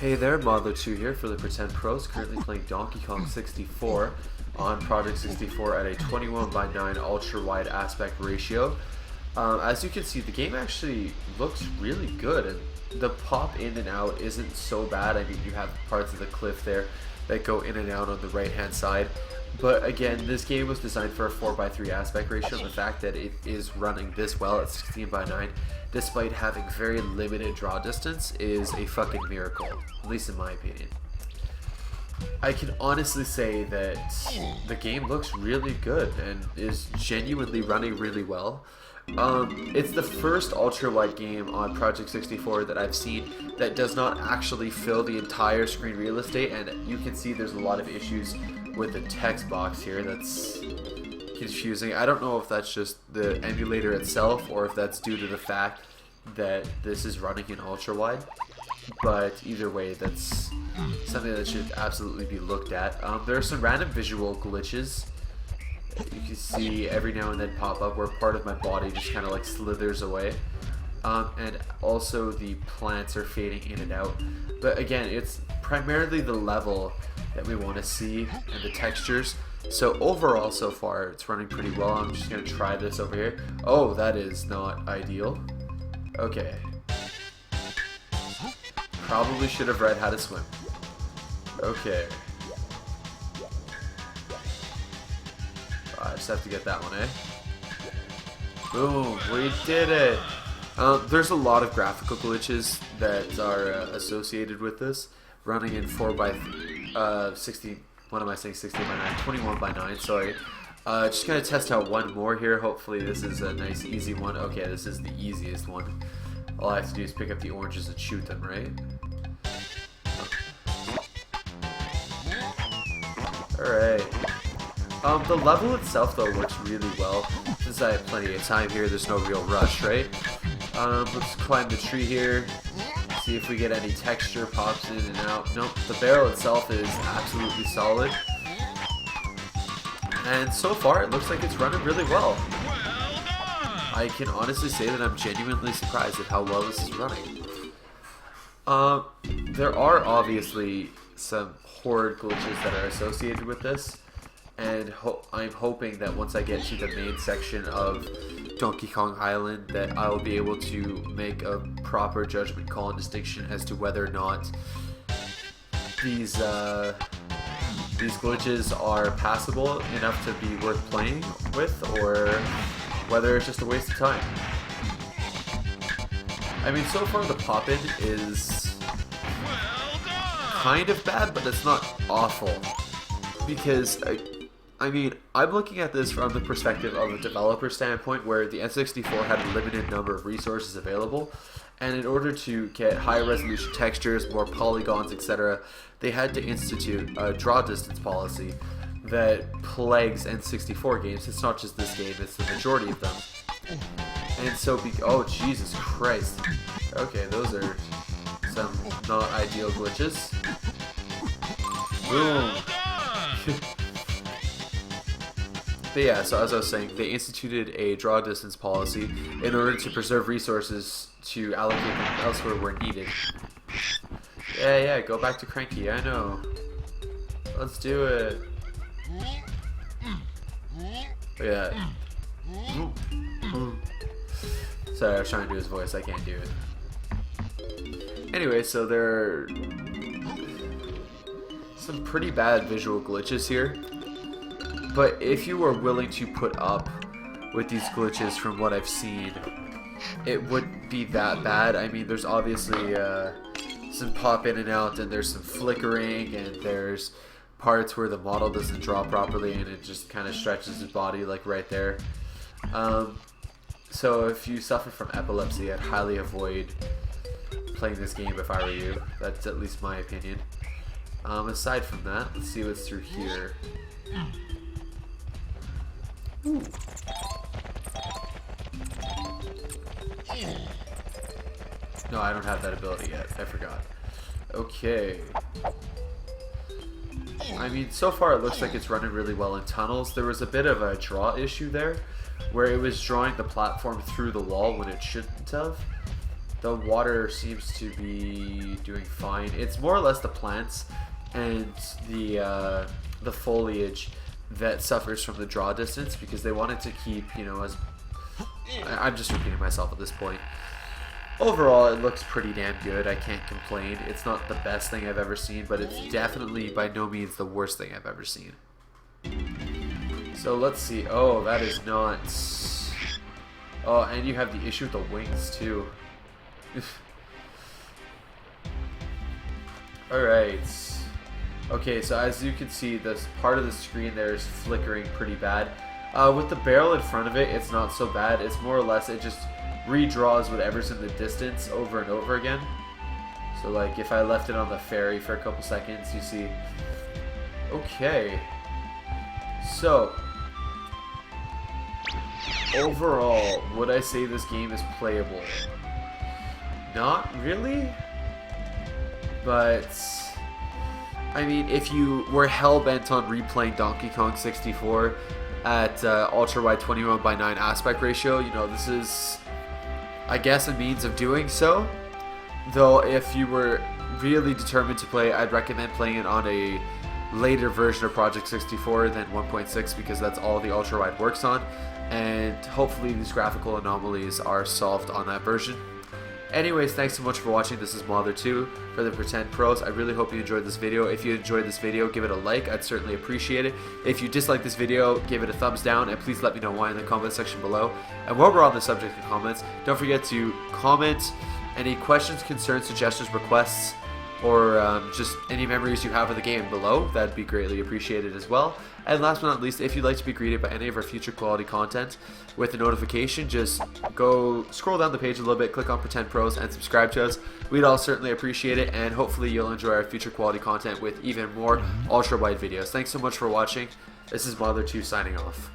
Hey there, Modler2 here for the Pretend Pros, currently playing Donkey Kong 64 on Project 64 at a 21:9 ultra-wide aspect ratio. As you can see, the game actually looks really good, and the pop in and out isn't so bad. I mean, you have parts of the cliff there that go in and out on the right-hand side. But again, this game was designed for a 4:3 aspect ratio, and the fact that it is running this well at 16:9, despite having very limited draw distance, is a fucking miracle, at least in my opinion. I can honestly say that the game looks really good and is genuinely running really well. It's the first ultra-wide game on Project 64 that I've seen that does not actually fill the entire screen real estate, and you can see there's a lot of issues with the text box here. That's confusing. I don't know if that's just the emulator itself or if that's due to the fact that this is running in ultra-wide, but either way, that's something that should absolutely be looked at. There are some random visual glitches you can see every now and then pop up where part of my body just kind of like slithers away, and also the plants are fading in and out. But again, it's primarily the level that we want to see and the textures. So overall, so far, it's running pretty well. I'm just going to try this over here. Oh, that is not ideal. Okay. Probably should have read how to swim. Okay. I just have to get that one, eh? Boom, we did it! There's a lot of graphical glitches that are associated with this, running in 4:16. What am I saying? 16:9, 21:9. Sorry. Just gonna test out one more here. Hopefully, this is a nice, easy one. Okay, this is the easiest one. All I have to do is pick up the oranges and shoot them, right? Alright. The level itself, though, works really well. Since I have plenty of time here, there's no real rush, right? Let's climb the tree here. See if we get any texture pops in and out. Nope, the barrel itself is absolutely solid. And so far, it looks like it's running really well. I can honestly say that I'm genuinely surprised at how well this is running. There are obviously some horrid glitches that are associated with this, and I'm hoping that once I get to the main section of Donkey Kong Island that I will be able to make a proper judgment call and distinction as to whether or not these glitches are passable enough to be worth playing with, or whether it's just a waste of time. I mean, so far the pop-in is kind of bad, but it's not awful, because I mean, I'm looking at this from the perspective of a developer standpoint, where the N64 had a limited number of resources available, and in order to get higher resolution textures, more polygons, etc., they had to institute a draw distance policy that plagues N64 games. It's not just this game, it's the majority of them. And so, oh Jesus Christ. Okay, those are some not ideal glitches. Boom. But yeah, so as I was saying, they instituted a draw distance policy in order to preserve resources to allocate them elsewhere where needed. Yeah, go back to Cranky, I know. Let's do it. But yeah. Sorry, I was trying to do his voice, I can't do it. Anyway, so there are some pretty bad visual glitches here. But if you were willing to put up with these glitches from what I've seen, it wouldn't be that bad. I mean, there's obviously some pop in and out, and there's some flickering, and there's parts where the model doesn't draw properly and it just kind of stretches his body like right there. So if you suffer from epilepsy, I'd highly avoid playing this game if I were you. That's at least my opinion. Aside from that, let's see what's through here. Ooh. No, I don't have that ability yet. I forgot. Okay. I mean, so far it looks like it's running really well in tunnels. There was a bit of a draw issue there, where it was drawing the platform through the wall when it shouldn't have. the water seems to be doing fine. It's more or less the plants and the foliage that suffers from the draw distance, because they wanted to keep, you know, as I'm just repeating myself at this point. Overall, it looks pretty damn good. I can't complain. It's not the best thing I've ever seen, but it's definitely by no means the worst thing I've ever seen. So let's see. Oh, that is not... Oh, and you have the issue with the wings too. Alright. Okay, so as you can see, this part of the screen there is flickering pretty bad. With the barrel in front of it, it's not so bad. It's more or less, it just redraws whatever's in the distance over and over again. So like if I left it on the ferry for a couple seconds, you see. Okay. So overall, would I say this game is playable? Not really. But I mean, if you were hell-bent on replaying Donkey Kong 64 at ultra-wide 21:9 aspect ratio, you know, this is, I guess, a means of doing so. Though if you were really determined to play, I'd recommend playing it on a later version of Project 64 than 1.6, because that's all the ultra-wide works on, and hopefully these graphical anomalies are solved on that version. Anyways, thanks so much for watching. This is Mother2 for the Pretend Pros. I really hope you enjoyed this video. If you enjoyed this video, give it a like. I'd certainly appreciate it. If you dislike this video, give it a thumbs down, and please let me know why in the comment section below. And while we're on the subject of comments, don't forget to comment any questions, concerns, suggestions, requests, or just any memories you have of the game below. That'd be greatly appreciated as well. And last but not least, if you'd like to be greeted by any of our future quality content with a notification, just go scroll down the page a little bit, click on Pretend Pros, and subscribe to us. We'd all certainly appreciate it, and hopefully you'll enjoy our future quality content with even more ultra-wide videos. Thanks so much for watching. This is Mother2 signing off.